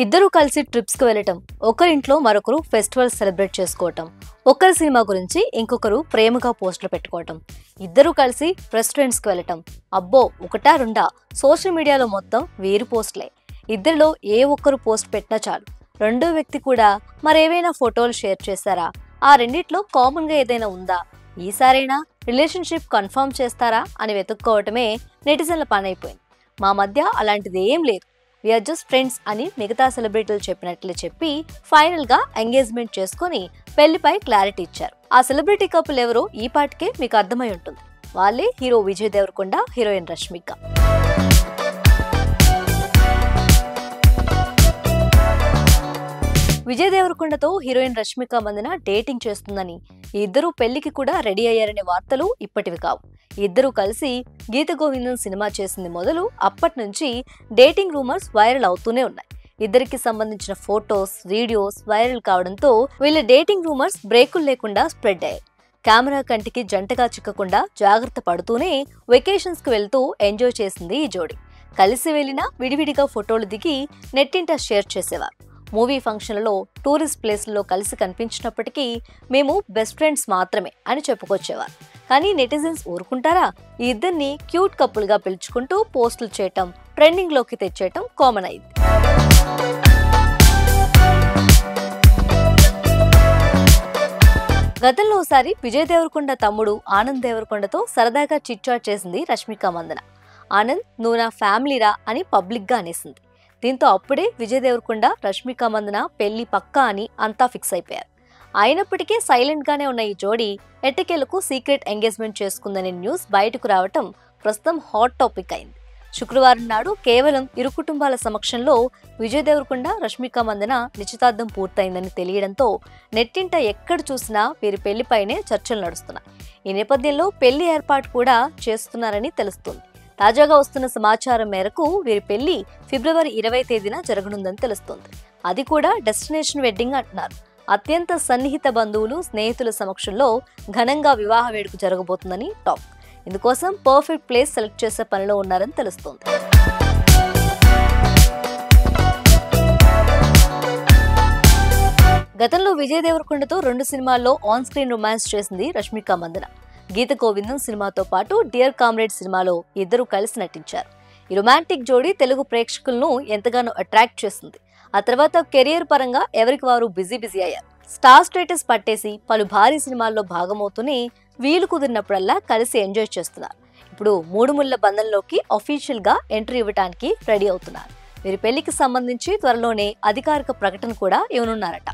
ఇద్దరు కలిసి ట్రిప్స్ కి వెళ్ళటం, ఒకరింట్లో మరొకరు ఫెస్టివల్ సెలబ్రేట్ చేసుకోవటం, ఒకరి సినిమా గురించి ఇంకొకరు ప్రేమగా పోస్టులు పెట్టుకోవటం, ఇద్దరు కలిసి రెస్టారెంట్స్ కి వెళ్ళటం, అబ్బో ఒకటా రెండా సోషల్ మీడియాలో మొత్తం వీరి పోస్టులే. ఇద్దరిలో ఏ ఒక్కరు పోస్ట్ పెట్టినా చాలు, రెండో వ్యక్తి కూడా మరేవైనా ఫోటోలు షేర్ చేశారా, ఆ రెండిట్లో కామన్ గా ఏదైనా ఉందా, ఈసారైనా రిలేషన్షిప్ కన్ఫర్మ్ చేస్తారా అని వెతుక్కోవటమే నెటిజన్ల పని అయిపోయింది. మా మధ్య అలాంటిది ఏం లేదు, వీఆర్ జస్ట్ ఫ్రెండ్స్ అని మిగతా సెలబ్రిటీలు చెప్పినట్లు చెప్పి ఫైనల్ గా ఎంగేజ్మెంట్ చేసుకుని పెళ్లిపై క్లారిటీ ఇచ్చారు. ఆ సెలబ్రిటీ కపుల్ ఎవరో ఈ పాటికే మీకు అర్థమై ఉంటుంది. వాళ్ళే హీరో విజయ్ దేవరకొండ, హీరోయిన్ రష్మిక. విజయ్ దేవరకొండతో హీరోయిన్ రష్మిక మందన డేటింగ్ చేస్తుందని, ఈ ఇద్దరు పెళ్లికి కూడా రెడీ అయ్యారనే వార్తలు ఇప్పటివి కావు. ఇద్దరు కలిసి గీత గోవిందం సినిమా చేసింది మొదలు అప్పటి నుంచి డేటింగ్ రూమర్స్ వైరల్ అవుతూనే ఉన్నాయి. ఇద్దరికి సంబంధించిన ఫోటోస్, వీడియోస్ వైరల్ కావడంతో వీళ్ళ డేటింగ్ రూమర్స్ బ్రేకులు లేకుండా స్ప్రెడ్ అయ్యాయి. కెమెరా కంటికి జంటగా చిక్కకుండా జాగ్రత్త పడుతూనే వెకేషన్స్ కి వెళ్తూ ఎంజాయ్ చేసింది ఈ జోడీ. కలిసి వెళ్లినా విడివిడిగా ఫోటోలు దిగి నెట్టింట షేర్ చేసేవారు. మూవీ ఫంక్షన్లలో, టూరిస్ట్ ప్లేస్లలో కలిసి కనిపించినప్పటికీ మేము బెస్ట్ ఫ్రెండ్స్ మాత్రమే అని చెప్పుకొచ్చేవారు. కానీ నెటిజన్స్ ఊరుకుంటారా? ఈ ఇద్దరిని క్యూట్ కపుల్ గా పిలుచుకుంటూ పోస్టులు చేయటం, ట్రెండింగ్ లోకి తెచ్చేయటం కామన్ అయింది. గతంలో ఒకసారి విజయ్ దేవరకొండ తమ్ముడు ఆనంద్ దేవరకొండతో సరదాగా చిట్ చాట్ చేసింది రష్మిక మందన. ఆనంద్, నువ్వు నా ఫ్యామిలీరా అని పబ్లిక్ గా అనేసింది. దీంతో అప్పుడే విజయ్ దేవరకొండ, రష్మిక మందన పెళ్లి పక్కా అని అంతా ఫిక్స్ అయిపోయారు. అయినప్పటికీ సైలెంట్ గానే ఉన్న ఈ జోడీ ఎట్టకేలకు సీక్రెట్ ఎంగేజ్మెంట్ చేసుకుందనే న్యూస్ బయటకు రావటం ప్రస్తుతం హాట్ టాపిక్ అయింది. శుక్రవారం నాడు కేవలం ఇరు కుటుంబాల సమక్షంలో విజయ్ దేవరకొండ, రష్మిక మందన నిశ్చితార్థం పూర్తయిందని తెలియడంతో నెట్టింట ఎక్కడ చూసినా వీరి పెళ్లిపైనే చర్చలు నడుస్తున్నాయి. ఈ నేపథ్యంలో పెళ్లి ఏర్పాటు కూడా చేస్తున్నారని తెలుస్తుంది. తాజాగా వస్తున్న సమాచారం మేరకు వీరి పెళ్లి ఫిబ్రవరి 20వ తేదీన జరగనుందని తెలుస్తోంది. అది కూడా డెస్టినేషన్ వెడ్డింగ్ అంటున్నారు. అత్యంత సన్నిహిత బంధువులు, స్నేహితుల సమక్షంలో ఘనంగా వివాహ వేడుక జరగబోతుందని టాక్. ఇందుకోసం పర్ఫెక్ట్ ప్లేస్ సెలెక్ట్ చేసే పనిలో ఉన్నారని తెలుస్తోంది. గతంలో విజయ్ దేవరకొండతో 2 సినిమాల్లో ఆన్ స్క్రీన్ రొమాన్స్ చేసింది రష్మిక మందన. గీత గోవిందం సినిమాతో పాటు డియర్ కామ్రేడ్ సినిమాలో ఇద్దరు కలిసి నటించారు. ఈ రొమాంటిక్ జోడీ తెలుగు ప్రేక్షకులను ఎంతగానో అట్రాక్ట్ చేసింది. ఆ తర్వాత కెరియర్ పరంగా ఎవరికి వారు బిజీ అయ్యారు. స్టార్ స్టేటస్ పట్టేసి పలు భారీ సినిమాల్లో భాగమవుతూనే వీలు కుదిరినప్పుడల్లా కలిసి ఎంజాయ్ చేస్తున్నారు. ఇప్పుడు 3 ముళ్ల బంధంలోకి అఫీషియల్ గా ఎంట్రీ ఇవ్వడానికి రెడీ అవుతున్నారు. వీరి పెళ్లికి సంబంధించి త్వరలోనే అధికారిక ప్రకటన కూడా ఇవ్వనున్నారట.